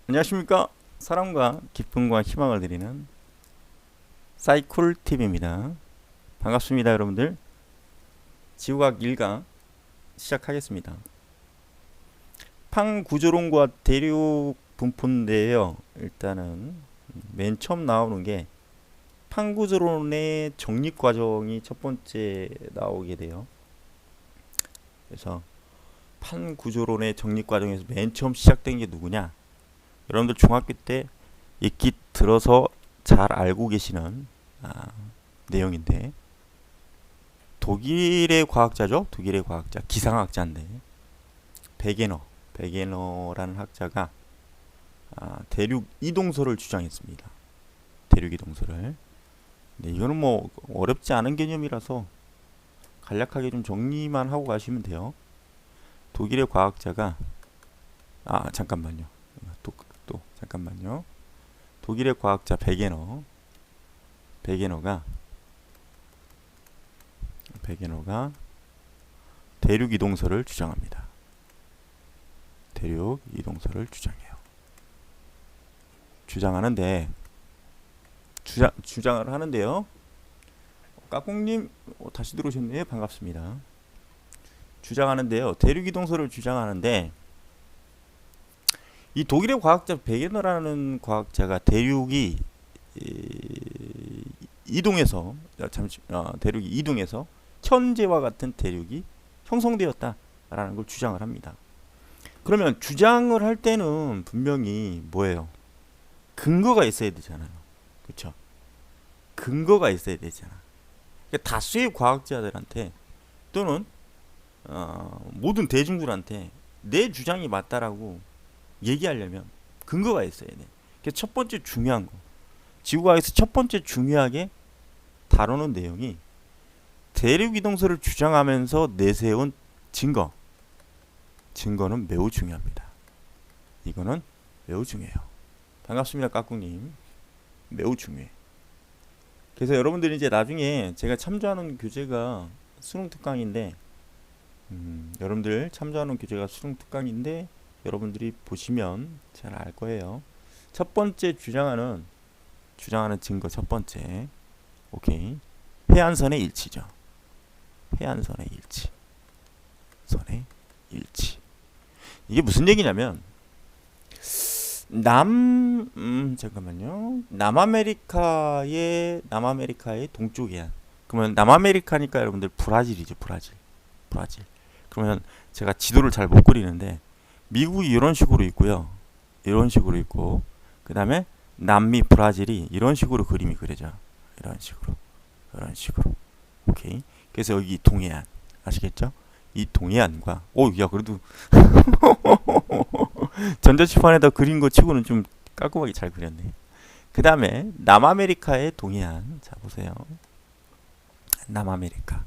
안녕하십니까. 사랑과 기쁨과 희망을 드리는 사이콜TV입니다. 반갑습니다, 여러분들. 지구과학 1강 시작하겠습니다. 팡구조론과 대륙 분포인데요. 일단은 맨 처음 나오는 게 팡구조론의 정립 과정이 첫 번째 나오게 돼요. 그래서 팡구조론의 정립 과정에서 맨 처음 시작된 게 누구냐? 여러분들 중학교 때 읽기 들어서 잘 알고 계시는 내용인데, 독일의 과학자죠. 독일의 과학자, 기상학자인데 베게너라는 학자가 대륙 이동설을 주장했습니다. 대륙 이동설을. 네, 이거는 뭐 어렵지 않은 개념이라서 간략하게 좀 정리만 하고 가시면 돼요. 독일의 과학자가 잠깐만요. 잠깐만요. 독일의 과학자 베게너가 대륙 이동설을 주장합니다. 대륙 이동설을 주장해요. 주장을 하는데요. 까꿍님 다시 들어오셨네요. 반갑습니다. 주장하는데요. 대륙 이동설을 주장하는데, 이 독일의 과학자 베게너라는 과학자가 대륙이 대륙이 이동해서 현재와 같은 대륙이 형성되었다라는 걸 주장을 합니다. 그러면 주장을 할 때는 분명히 뭐예요? 근거가 있어야 되잖아요. 그렇죠? 근거가 있어야 되잖아. 그러니까 다수의 과학자들한테 또는 모든 대중들한테 내 주장이 맞다라고 얘기하려면 근거가 있어야 돼. 첫 번째 중요한 거, 지구과학에서 첫 번째 중요하게 다루는 내용이 대륙 이동설을 주장하면서 내세운 증거는 매우 중요합니다. 이거는 매우 중요해요. 반갑습니다, 까꿍님. 매우 중요해. 그래서 여러분들이 이제 나중에 제가 참조하는 교재가 수능 특강인데, 여러분들 참조하는 교재가 수능 특강인데 여러분들이 보시면 잘 알 거예요. 첫 번째 주장하는 증거, 첫 번째, 오케이, 해안선의 일치죠. 해안선의 일치, 선의 일치. 이게 무슨 얘기냐면, 남아메리카의 동쪽 해안. 그러면 남아메리카니까 여러분들 브라질이죠. 브라질. 그러면 제가 지도를 잘 못 그리는데, 미국이 이런 식으로 있고요. 이런 식으로 있고, 그 다음에 남미 브라질이 이런 식으로 그림이 그려져. 이런 식으로. 오케이. 그래서 여기 동해안. 아시겠죠? 이 동해안과, 야, 그래도 전자칠판에다 그린 거 치고는 좀 깔끔하게 잘 그렸네. 그 다음에 남아메리카의 동해안. 자, 보세요. 남아메리카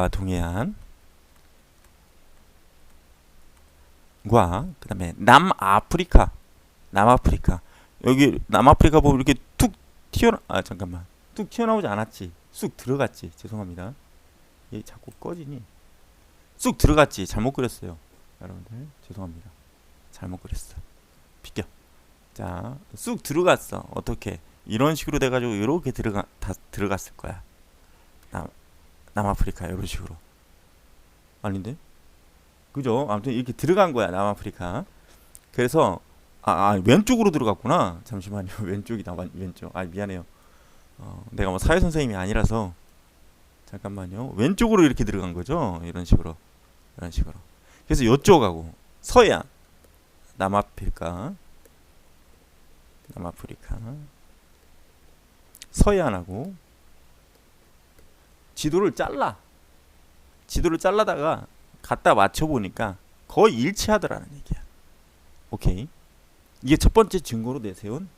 동해안. 그 다음에 남아프리카. 여기 남아프리카 보면 이렇게 툭 튀어나오지 않았지. 쑥 들어갔지. 죄송합니다. 얘 자꾸 꺼지니. 쑥 들어갔지. 잘못 그렸어요. 여러분들 죄송합니다. 잘못 그렸어. 비켜. 자, 쑥 들어갔어. 어떻게? 이런 식으로 돼가지고 이렇게 다 들어갔을 거야. 남아프리카 이런 식으로. 아닌데? 그죠? 아무튼 이렇게 들어간 거야, 남아프리카. 그래서 왼쪽으로 들어갔구나. 잠시만요. 왼쪽. 미안해요. 내가 뭐 사회 선생님이 아니라서. 잠깐만요. 왼쪽으로 이렇게 들어간 거죠. 이런 식으로. 그래서 이쪽하고 서해안, 남아프리카, 서해안하고 지도를 잘라다가 갖다 맞춰보니까 거의 일치하더라는 얘기야. 오케이. 이게 첫 번째 증거로 내세운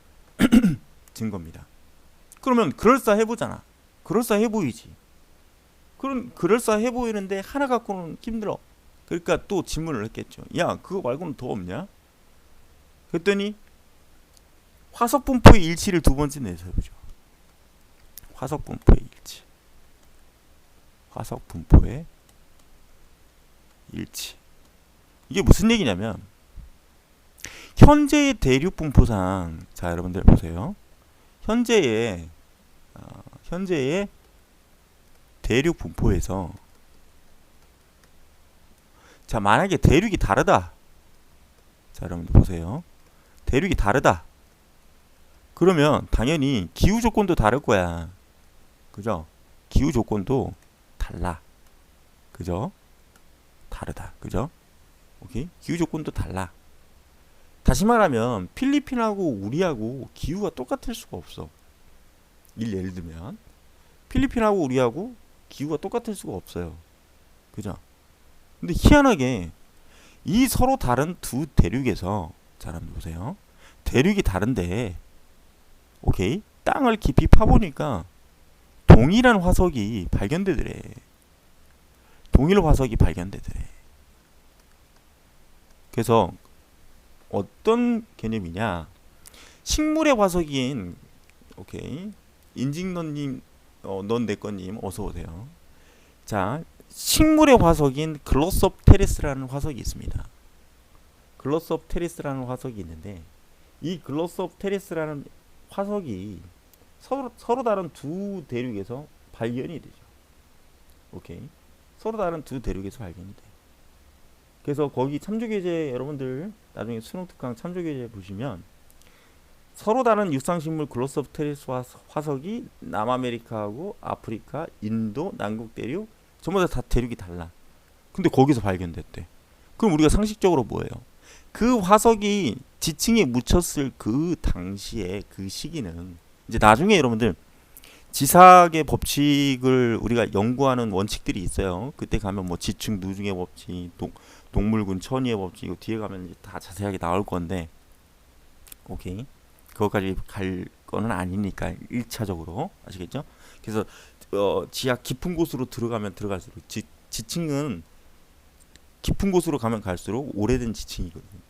증거입니다. 그러면 그럴싸해 보잖아. 그럴싸해 보이지. 그럴싸해 보이는데 하나 갖고는 힘들어. 그러니까 또 질문을 했겠죠. 야, 그거 말고는 더 없냐? 그랬더니 화석 분포의 일치를 두 번째 내세우죠. 화석 분포의 일치. 이게 무슨 얘기냐면, 현재의 대륙 분포상, 자 여러분들 보세요. 현재의 대륙 분포에서, 자 만약에 대륙이 다르다. 자 여러분들 보세요. 대륙이 다르다. 그러면 당연히 기후 조건도 다를 거야. 그죠? 기후 조건도 달라. 그죠? 다르다. 그죠? 오케이? 기후 조건도 달라. 다시 말하면 필리핀하고 우리하고 기후가 똑같을 수가 없어. 예를 들면 필리핀하고 우리하고 기후가 똑같을 수가 없어요. 그죠? 근데 희한하게 이 서로 다른 두 대륙에서, 자 한번 보세요. 대륙이 다른데, 오케이? 땅을 깊이 파보니까 동일한 화석이 발견되더래. 동일 화석이 발견되더래. 그래서 어떤 개념이냐? 식물의 화석인, 오케이, 인직너님, 넌내꺼님 어서 오세요. 자, 식물의 화석인 글로섭테리스라는 화석이 있습니다. 글로섭테리스라는 화석이 있는데, 이 글로섭테리스라는 화석이 서로 다른 두 대륙에서 발견이 되죠. 오케이, 서로 다른 두 대륙에서 발견이 돼. 그래서 거기 참조계제, 여러분들 나중에 수능 특강 참조계제 보시면 서로 다른 육상식물 글로섭테리스 화석이 남아메리카하고 아프리카, 인도, 남극 대륙 전부 다 대륙이 달라. 근데 거기서 발견됐대. 그럼 우리가 상식적으로 뭐예요? 그 화석이 지층에 묻혔을 그 당시에 그 시기는, 이제 나중에 여러분들 지사학의 법칙을 우리가 연구하는 원칙들이 있어요. 그때 가면 뭐 지층 누중의 법칙, 동물군 천위의 법칙, 이거 뒤에 가면 이제 다 자세하게 나올 건데, 오케이, 그것까지 갈 거는 아니니까 1차적으로 아시겠죠? 그래서 지하 깊은 곳으로 들어가면 들어갈수록 지층은 깊은 곳으로 가면 갈수록 오래된 지층이거든요.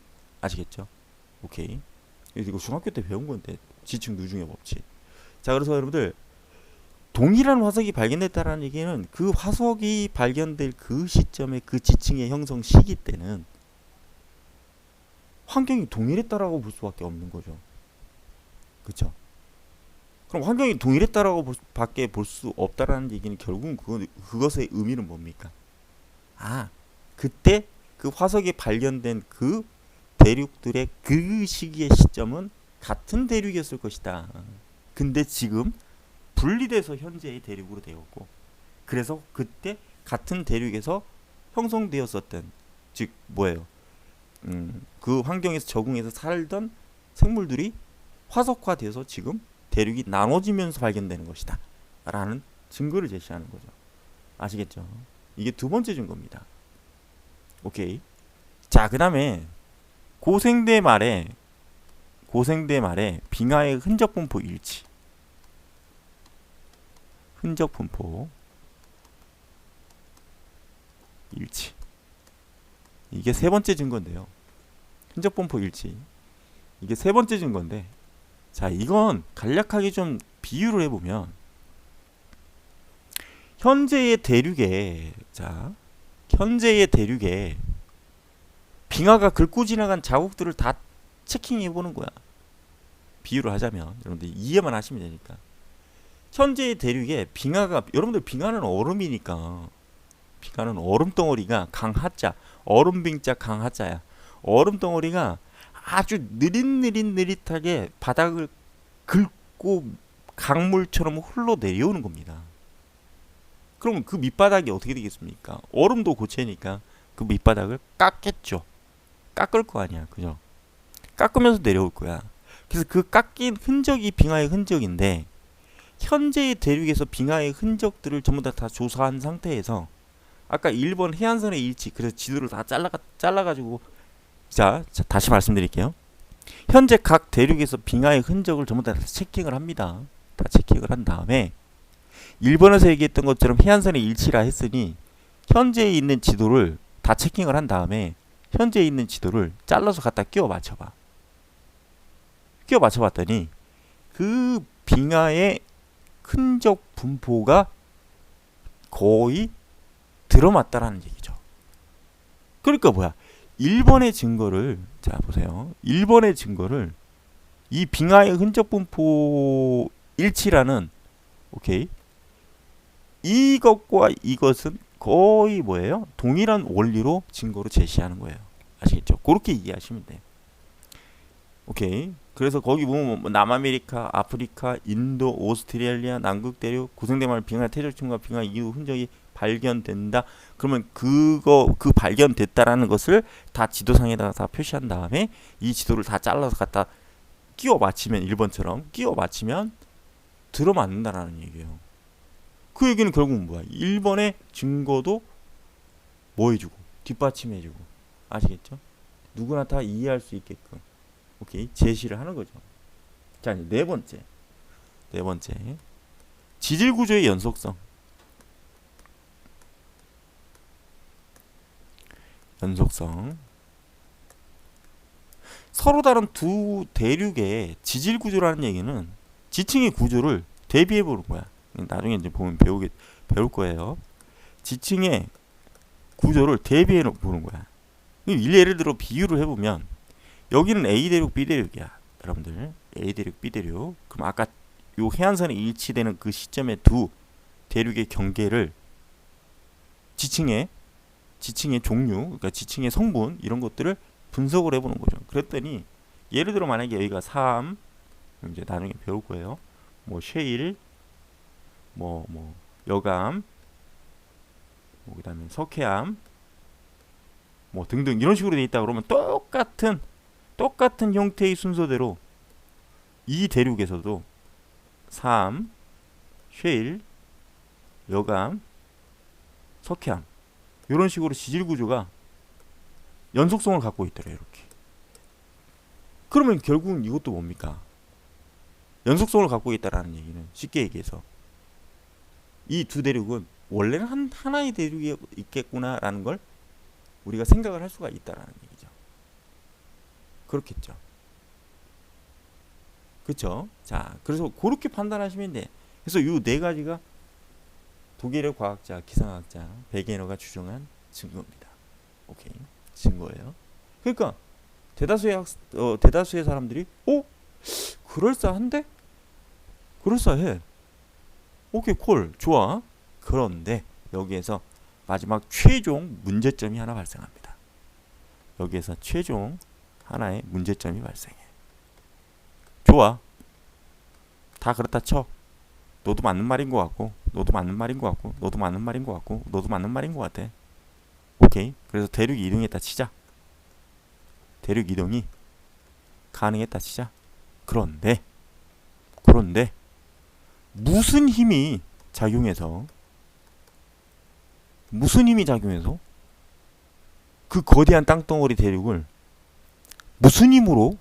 아시겠죠? 오케이. 이거 중학교 때 배운 건데, 지층 누중의 법칙. 자, 그래서 여러분들 동일한 화석이 발견됐다는 얘기는 그 화석이 발견될 그 시점에 그 지층의 형성 시기 때는 환경이 동일했다라고 볼 수밖에 없는 거죠. 그렇죠? 그럼 환경이 동일했다라고 밖에 볼 수 없다라는 얘기는 결국은 그것의 의미는 뭡니까? 아, 그때 그 화석이 발견된 그 대륙들의 그 시기의 시점은 같은 대륙이었을 것이다. 근데 지금 분리돼서 현재의 대륙으로 되었고, 그래서 그때 같은 대륙에서 형성되었었던, 즉 뭐예요? 그 환경에서 적응해서 살던 생물들이 화석화돼서 지금 대륙이 나눠지면서 발견되는 것이다 라는 증거를 제시하는 거죠. 아시겠죠? 이게 두 번째 증거입니다. 오케이. 자, 그 다음에 고생대 말에 빙하의 흔적 분포 일치. 흔적 분포 일치. 이게 세 번째 증거인데요. 흔적 분포 일치. 이게 세 번째 증거인데, 자, 이건 간략하게 좀 비유를 해보면, 현재의 대륙에 빙하가 긁고 지나간 자국들을 다 체킹해보는 거야. 비유를 하자면 여러분들 이해만 하시면 되니까. 현재의 대륙에 여러분들 빙하는 얼음이니까, 빙하는 얼음덩어리가 강하자, 얼음빙자 강하자야. 얼음덩어리가 아주 느릿하게 바닥을 긁고 강물처럼 흘러내려오는 겁니다. 그럼 그 밑바닥이 어떻게 되겠습니까? 얼음도 고체니까 그 밑바닥을 깎겠죠. 깎을 거 아니야. 그죠? 깎으면서 내려올 거야. 그래서 그 깎인 흔적이 빙하의 흔적인데, 현재의 대륙에서 빙하의 흔적들을 전부 다 조사한 상태에서 아까 1번 해안선의 일치, 그래서 지도를 다 잘라가지고, 자, 다시 말씀드릴게요. 현재 각 대륙에서 빙하의 흔적을 전부 다 체킹을 합니다. 다 체킹을 한 다음에 1번에서 얘기했던 것처럼 해안선의 일치라 했으니 현재에 있는 지도를 다 체킹을 한 다음에 현재에 있는 지도를 잘라서 갖다 끼워 맞춰봐. 끼워 맞춰봤더니 그 빙하의 흔적 분포가 거의 들어맞다라는 얘기죠. 그러니까 뭐야? 1번의 증거를 자 보세요. 1번의 증거를 이 빙하의 흔적 분포 일치라는 오케이 이것과 이것은 거의 뭐예요? 동일한 원리로 증거로 제시하는 거예요. 아시겠죠? 그렇게 이해하시면 돼요. 오케이. 그래서 거기 보면 뭐 남아메리카, 아프리카, 인도, 오스트레일리아, 남극 대륙, 고생대마을 빙하 퇴적층과 빙하 이후 흔적이 발견된다. 그러면 그 발견됐다라는 것을 다 지도상에다가 다 표시한 다음에 이 지도를 다 잘라서 갖다 끼워 맞추면 1번처럼 끼워 맞추면 들어맞는다라는 얘기예요. 그 얘기는 결국은 뭐야? 1번의 증거도 뭐 해주고 뒷받침해주고 아시겠죠? 누구나 다 이해할 수 있게끔 오케이 제시를 하는 거죠. 자 이제 네 번째 지질 구조의 연속성. 서로 다른 두 대륙의 지질 구조라는 얘기는 지층의 구조를 대비해 보는 거야. 나중에 이제 보면 배울 거예요. 지층의 구조를 대비해 보는 거야. 예를 들어 비유를 해보면 여기는 A 대륙, B 대륙이야. 여러분들 A 대륙, B 대륙. 그럼 아까 요 해안선에 일치되는 그 시점의 두 대륙의 경계를 지층의 종류, 그러니까 지층의 성분 이런 것들을 분석을 해보는 거죠. 그랬더니 예를 들어 만약에 여기가 3, 이제 나중에 배울 거예요. 뭐 쉐일, 뭐 여감, 뭐 그다음에 석회암, 뭐 등등 이런 식으로 돼 있다 그러면 똑같은 형태의 순서대로 이 대륙에서도 3, 쉐일, 여감, 석회암 이런 식으로 지질 구조가 연속성을 갖고 있더래요. 이렇게. 그러면 결국은 이것도 뭡니까? 연속성을 갖고 있다라는 얘기는 쉽게 얘기해서 이 두 대륙은 원래는 하나의 대륙이 있겠구나라는 걸 우리가 생각을 할 수가 있다라는 얘기죠. 그렇겠죠. 그렇죠? 자, 그래서 그렇게 판단하시면 돼. 그래서 이 네 가지가 독일의 과학자, 기상학자 베게너가 추정한 증거입니다. 오케이, 증거예요. 그러니까 대다수의 사람들이 그럴싸한데? 그럴싸해. 오케이, 콜, 좋아. 그런데 여기에서 마지막 최종 문제점이 하나 발생합니다. 여기에서 최종 하나의 문제점이 발생해. 좋아. 다 그렇다 쳐. 너도 맞는 말인 것 같고, 너도 맞는 말인 것 같고, 너도 맞는 말인 것 같고, 너도 맞는 말인 것 같아. 오케이. 그래서 대륙 이동했다 치자. 대륙 이동이 가능했다 치자. 그런데 무슨 힘이 작용해서 그 거대한 땅덩어리 대륙을 무슨 힘으로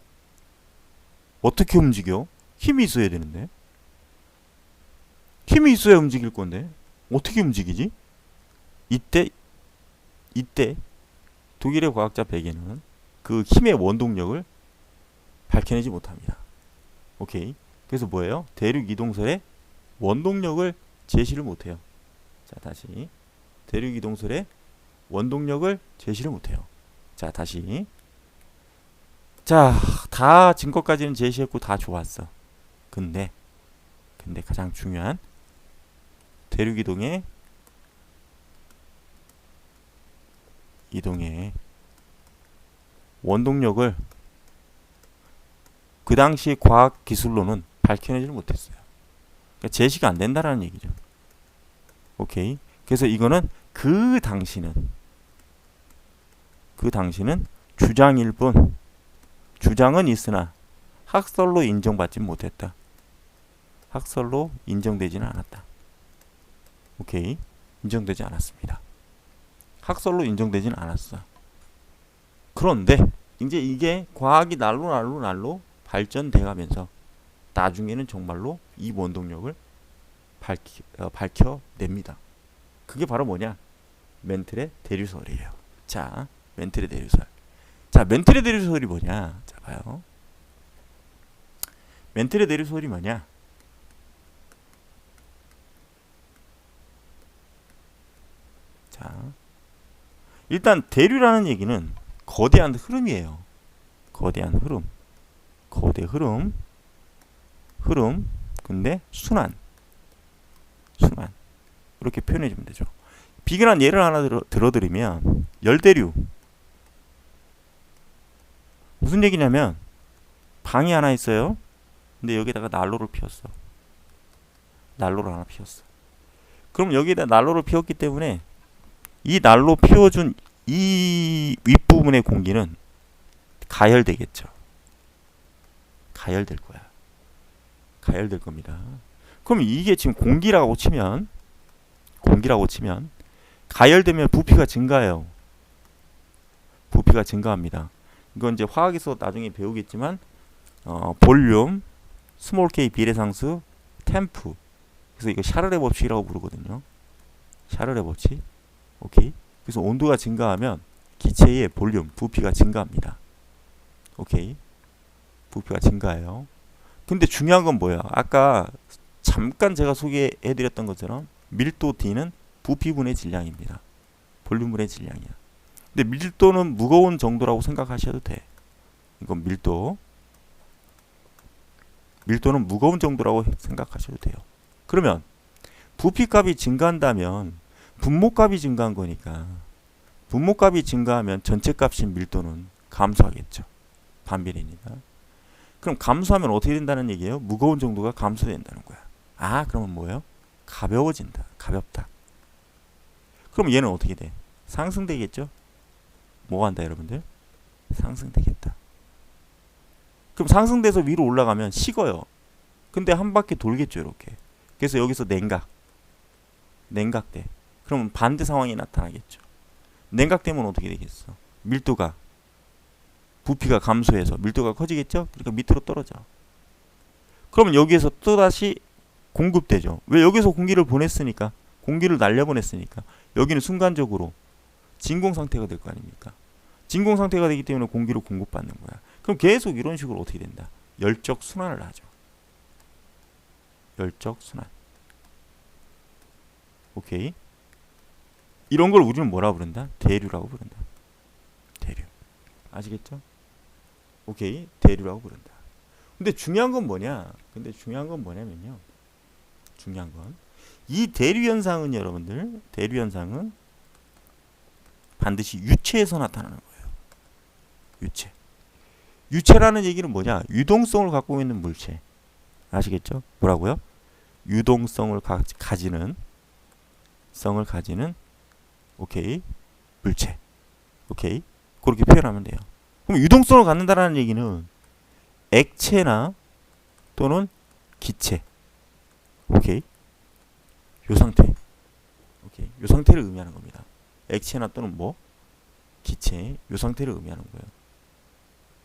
어떻게 움직여? 힘이 있어야 되는데. 힘이 있어야 움직일 건데 어떻게 움직이지? 이때 독일의 과학자 베게는 그 힘의 원동력을 밝혀내지 못합니다. 오케이. 그래서 뭐예요? 대륙 이동설의 원동력을 제시를 못해요. 자, 다시 대륙 이동설의 원동력을 제시를 못해요. 자, 다시. 자, 다 증거까지는 제시했고 다 좋았어. 근데 가장 중요한 대륙 이동의 원동력을 그 당시 과학 기술로는 밝혀내지를 못했어요. 그러니까 제시가 안 된다라는 얘기죠. 오케이. 그래서 이거는 그 당시는 주장일 뿐, 주장은 있으나 학설로 인정받지 못했다. 학설로 인정되지는 않았다. 오케이. 인정되지 않았습니다. 학설로 인정되지는 않았어. 그런데 이제 이게 과학이 날로 발전돼 가면서 나중에는 정말로 이 원동력을 밝혀냅니다. 그게 바로 뭐냐? 멘틀의 대류설이에요. 자, 멘틀의 대류설. 자, 멘틀의 대류설이 뭐냐? 자, 봐요. 멘틀의 대류설이 뭐냐? 자, 일단 대류라는 얘기는 거대한 흐름이에요. 거대한 흐름. 거대 흐름. 흐름. 근데 순환. 순환. 이렇게 표현해 주면 되죠. 비근한 예를 하나 들어드리면 열대류. 무슨 얘기냐면 방이 하나 있어요. 근데 여기다가 난로를 피웠어. 난로를 하나 피웠어. 그럼 여기다 난로를 피웠기 때문에 이 난로 피워준 이 윗부분의 공기는 가열되겠죠. 가열될 거야. 가열될 겁니다. 그럼 이게 지금 공기라고 치면 가열되면 부피가 증가해요. 부피가 증가합니다. 이건 이제 화학에서 나중에 배우겠지만 볼륨, 스몰 k 비례상수, 템프. 그래서 이거 샤를레 법칙이라고 부르거든요. 샤를레 법칙. 오케이. 그래서 온도가 증가하면 기체의 볼륨, 부피가 증가합니다. 오케이. 부피가 증가해요. 근데 중요한 건 뭐야? 아까 잠깐 제가 소개해드렸던 것처럼 밀도 D는 부피분의 질량입니다. 볼륨분의 질량이야. 근데 밀도는 무거운 정도라고 생각하셔도 돼. 이건 밀도는 무거운 정도라고 생각하셔도 돼요. 그러면 부피값이 증가한다면 분모값이 증가한 거니까 분모값이 증가하면 전체값인 밀도는 감소하겠죠. 반비례니까. 그럼 감소하면 어떻게 된다는 얘기예요? 무거운 정도가 감소된다는 거야. 아, 그러면 뭐예요? 가벼워진다. 가볍다. 그럼 얘는 어떻게 돼? 상승되겠죠? 뭐가 한다 여러분들? 상승되겠다. 그럼 상승돼서 위로 올라가면 식어요. 근데 한 바퀴 돌겠죠, 이렇게. 그래서 여기서 냉각돼. 그러면 반대 상황이 나타나겠죠. 냉각되면 어떻게 되겠어? 밀도가 부피가 감소해서 밀도가 커지겠죠? 그러니까 밑으로 떨어져. 그러면 여기에서 또다시 공급되죠. 왜? 여기서 공기를 보냈으니까. 공기를 날려보냈으니까. 여기는 순간적으로 진공 상태가 될 거 아닙니까? 진공 상태가 되기 때문에 공기를 공급받는 거야. 그럼 계속 이런 식으로 어떻게 된다? 열적 순환을 하죠. 열적 순환. 오케이. 이런 걸 우리는 뭐라 부른다? 대류라고 부른다. 대류. 아시겠죠? 오케이. 대류라고 부른다. 근데 중요한 건 뭐냐면요. 중요한 건 이 대류 현상은 여러분들, 대류 현상은 반드시 유체에서 나타나는 거예요. 유체. 유체라는 얘기는 뭐냐? 유동성을 갖고 있는 물체. 아시겠죠? 뭐라고요? 유동성을 가지는 오케이. 물체. 오케이. 그렇게 표현하면 돼요. 그럼 유동성을 갖는다라는 얘기는 액체나 또는 기체. 오케이. 요 상태. 오케이. 요 상태를 의미하는 겁니다. 액체나 또는 뭐? 기체. 요 상태를 의미하는 거예요.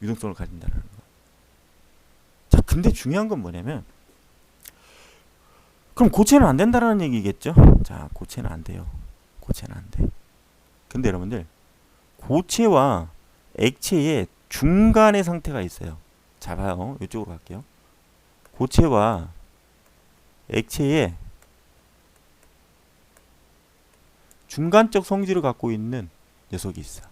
유동성을 가진다는 거. 자, 근데 중요한 건 뭐냐면 그럼 고체는 안 된다라는 얘기겠죠? 자, 고체는 안 돼요. 고체는 안 돼. 근데 여러분들 고체와 액체의 중간의 상태가 있어요. 자, 봐요. 이쪽으로 갈게요. 고체와 액체의 중간적 성질을 갖고 있는 녀석이 있어.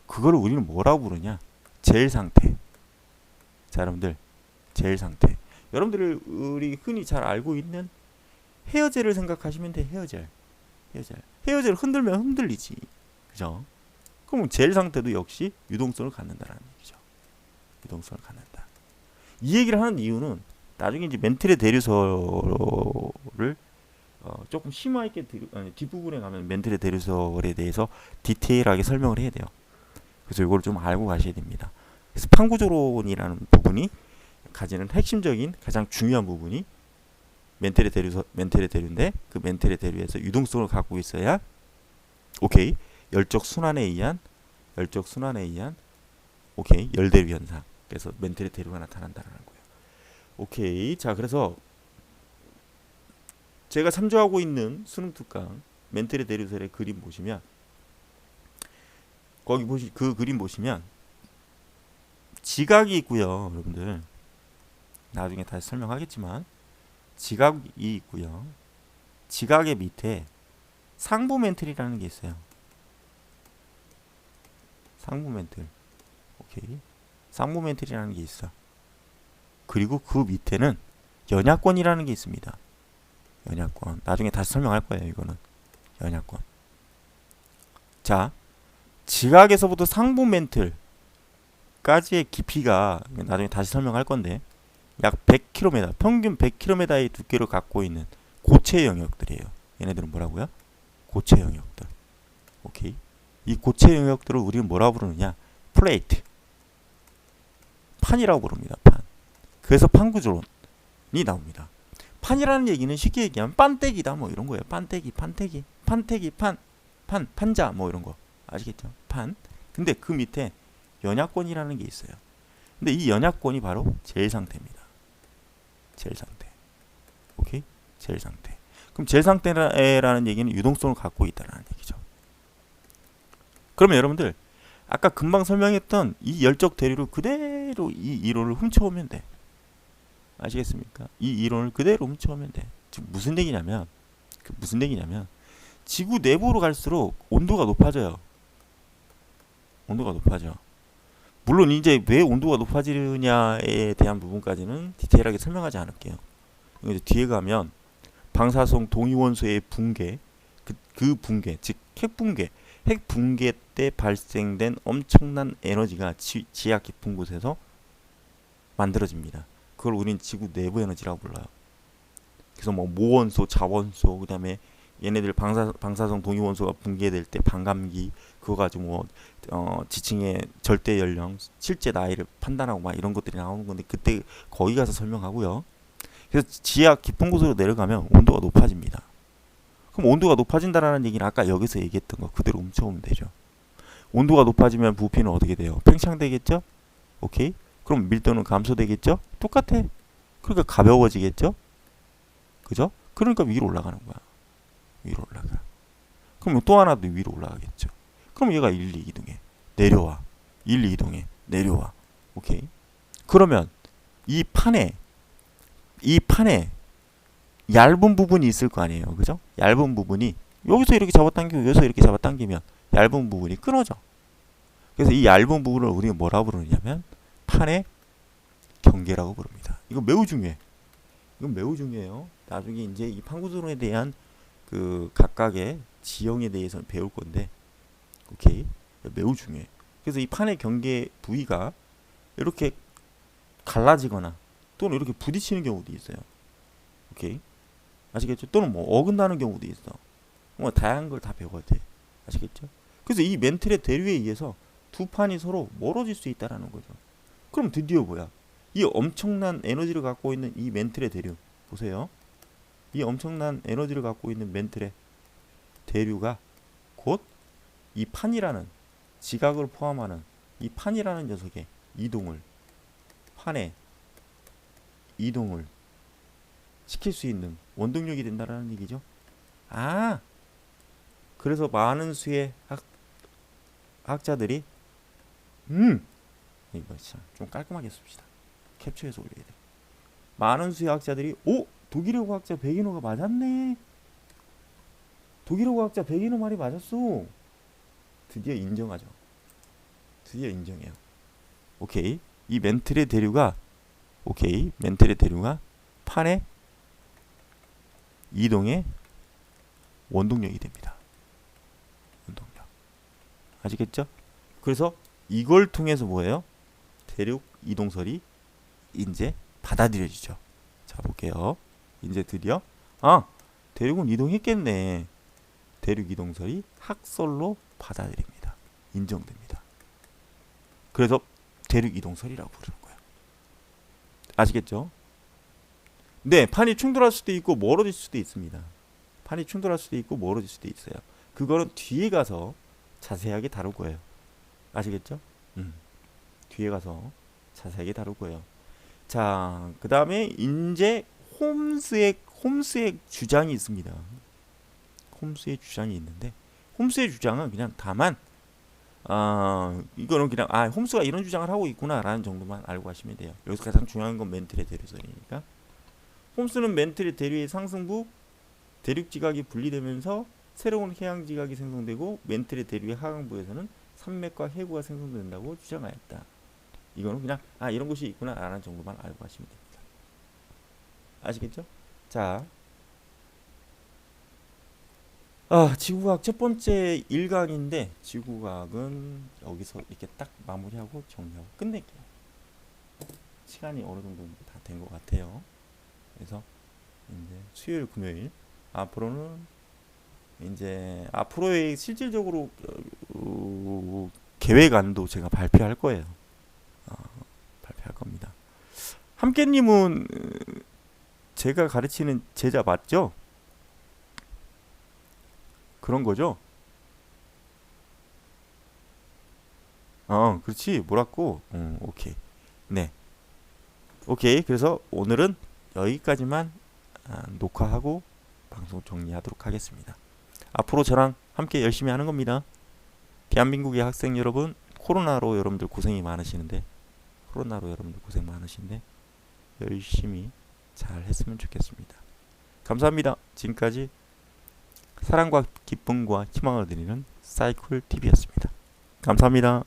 그걸 우리는 뭐라고 부르냐? 젤 상태. 자, 여러분들 젤 상태. 여러분들이 우리 흔히 잘 알고 있는 헤어젤을 생각하시면 돼. 헤어젤 흔들면 흔들리지. 그죠? 그럼 젤 상태도 역시 유동성을 갖는다라는 얘기죠. 유동성을 갖는다. 이 얘기를 하는 이유는 나중에 이제 멘틀의 대류설을 조금 심화 있게 뒷부분에 가면 멘틀의 대류설에 대해서 디테일하게 설명을 해야 돼요. 그래서 이걸 좀 알고 가셔야 됩니다. 그래서 판구조론이라는 부분이 가지는 핵심적인 가장 중요한 부분이 멘틀의 대류인데 그 멘틀의 대류에서 유동성을 갖고 있어야 오케이 열적 순환에 의한 오케이 열대류 현상. 그래서 멘틀의 대류가 나타난다는 거예요. 오케이. 자, 그래서 제가 참조하고 있는 수능 특강 멘틀의 대류설의 그림 보시면 거기 그 그림 보시면 지각이 있고요. 여러분들 나중에 다시 설명하겠지만 지각이 있고요. 지각의 밑에 상부 멘틀이라는 게 있어요. 상부 멘틀. 오케이. 상부 멘틀이라는 게 있어. 그리고 그 밑에는 연약권이라는 게 있습니다. 연약권. 나중에 다시 설명할 거예요. 이거는 연약권. 자, 지각에서부터 상부 멘틀까지의 깊이가 나중에 다시 설명할 건데 약 100km, 평균 100km의 두께를 갖고 있는 고체 영역들이에요. 얘네들은 뭐라고요? 고체 영역들. 오케이. 이 고체 영역들을 우리는 뭐라고 부르느냐? 플레이트. 판이라고 부릅니다. 판. 그래서 판구조론이 나옵니다. 판이라는 얘기는 쉽게 얘기하면 판때기다 뭐 이런 거예요. 판때기, 판때기, 판때기, 판자 뭐 이런 거 아시겠죠? 판. 근데 그 밑에 연약권이라는 게 있어요. 근데 이 연약권이 바로 젤 상태입니다. 젤 상태. 오케이? 젤 상태. 그럼 젤 상태라는 얘기는 유동성을 갖고 있다는 얘기죠. 그러면 여러분들 아까 금방 설명했던 이 열적 대류를 그대로 이 이론을 훔쳐오면 돼. 아시겠습니까? 이 이론을 그대로 훔쳐오면 돼. 지금 무슨 얘기냐면 지구 내부로 갈수록 온도가 높아져요. 온도가 높아져. 물론 이제 왜 온도가 높아지느냐에 대한 부분까지는 디테일하게 설명하지 않을게요. 이제 뒤에 가면 방사성 동위원소의 붕괴, 그 붕괴, 즉 핵 붕괴 때 발생된 엄청난 에너지가 지하 깊은 곳에서 만들어집니다. 그걸 우린 지구 내부 에너지라고 불러요. 그래서 뭐 모원소, 자원소, 그다음에 얘네들 방사성 동위원소가 붕괴될 때 반감기 그거 가지고 뭐 지층의 절대 연령, 실제 나이를 판단하고 막 이런 것들이 나오는 건데 그때 거기 가서 설명하고요. 그래서 지하 깊은 곳으로 내려가면 온도가 높아집니다. 그럼 온도가 높아진다라는 얘기는 아까 여기서 얘기했던 거 그대로 훔쳐오면 되죠. 온도가 높아지면 부피는 어떻게 돼요? 팽창되겠죠? 오케이? 그럼 밀도는 감소되겠죠? 똑같아. 그러니까 가벼워지겠죠? 그죠? 그러니까 위로 올라가는 거야. 위로 올라가. 그럼 또 하나 더 위로 올라가겠죠. 그럼 얘가 1, 2 이동해. 내려와. 1, 2 이동해. 내려와. 오케이? 그러면 이 판에 얇은 부분이 있을 거 아니에요. 그죠? 얇은 부분이 여기서 이렇게 잡아당기고 여기서 이렇게 잡아당기면 얇은 부분이 끊어져. 그래서 이 얇은 부분을 우리가 뭐라고 부르냐면 판의 경계라고 부릅니다. 이거 매우 중요해. 이건 매우 중요해요. 나중에 이제 이 판구조론에 대한 그 각각의 지형에 대해서 배울 건데, 오케이, 매우 중요해. 그래서 이 판의 경계 부위가 이렇게 갈라지거나 또는 이렇게 부딪히는 경우도 있어요. 오케이, 아시겠죠? 또는 뭐 어긋나는 경우도 있어. 뭐 다양한 걸 다 배워야 돼. 아시겠죠? 그래서 이 멘틀의 대류에 의해서 두 판이 서로 멀어질 수 있다라는 거죠. 그럼 드디어 뭐야? 이 엄청난 에너지를 갖고 있는 이 멘틀의 대류 보세요. 이 엄청난 에너지를 갖고 있는 멘틀의 대류가 곧 이 판이라는 지각을 포함하는 이 판이라는 녀석의 판의 이동을 시킬 수 있는 원동력이 된다라는 얘기죠. 아, 그래서 많은 수의 학자들이 이거 좀 깔끔하게 씁시다. 캡처해서 올려야 돼. 많은 수의 학자들이 독일의 과학자 베기노가 맞았네. 독일의 과학자 베기노 말이 맞았어. 드디어 인정하죠. 드디어 인정해요. 오케이. 이 멘틀의 대류가 판의 이동의 원동력이 됩니다. 원동력. 아시겠죠? 그래서 이걸 통해서 뭐예요? 대륙 이동설이 이제 받아들여지죠. 자, 볼게요. 이제 드디어 대륙은 이동했겠네. 대륙 이동설이 학설로 받아들입니다. 인정됩니다. 그래서 대륙 이동설이라고 부르는 거예요. 아시겠죠? 네, 판이 충돌할 수도 있고 멀어질 수도 있습니다. 판이 충돌할 수도 있고 멀어질 수도 있어요. 그거는 뒤에 가서 자세하게 다룰 거예요. 아시겠죠? 뒤에 가서 자세하게 다룰 거예요. 자, 그 다음에 이제 홈스의 주장이 있습니다. 홈스의 주장이 있는데 홈스의 주장은 그냥 다만 이거는 그냥 홈스가 이런 주장을 하고 있구나라는 정도만 알고 가시면 돼요. 여기서 가장 중요한 건 멘틀의 대류설이니까. 홈스는 멘틀의 대류의 상승부 대륙 지각이 분리되면서 새로운 해양 지각이 생성되고 멘틀의 대류의 하강부에서는 산맥과 해구가 생성된다고 주장하였다. 이거는 그냥 이런 곳이 있구나 라는 정도만 알고 가시면 됩니다. 아시겠죠? 자, 지구과학 첫 번째 1강인데 지구과학은 여기서 이렇게 딱 마무리하고 정리하고 끝낼게요. 시간이 어느 정도 다 된 것 같아요. 그래서 이제 수요일, 금요일 앞으로는 이제 앞으로의 실질적으로 계획안도 제가 발표할 거예요. 발표할 겁니다. 함께님은 제가 가르치는 제자 맞죠? 그런 거죠? 그렇지. 뭐라고? 오케이. 네. 오케이. 그래서 오늘은 여기까지만 녹화하고 방송 정리하도록 하겠습니다. 앞으로 저랑 함께 열심히 하는 겁니다. 대한민국의 학생 여러분, 코로나로 여러분들 고생 많으시는데 열심히 잘 했으면 좋겠습니다. 감사합니다. 지금까지 사랑과 기쁨과 희망을 드리는 사이클TV였습니다. 감사합니다.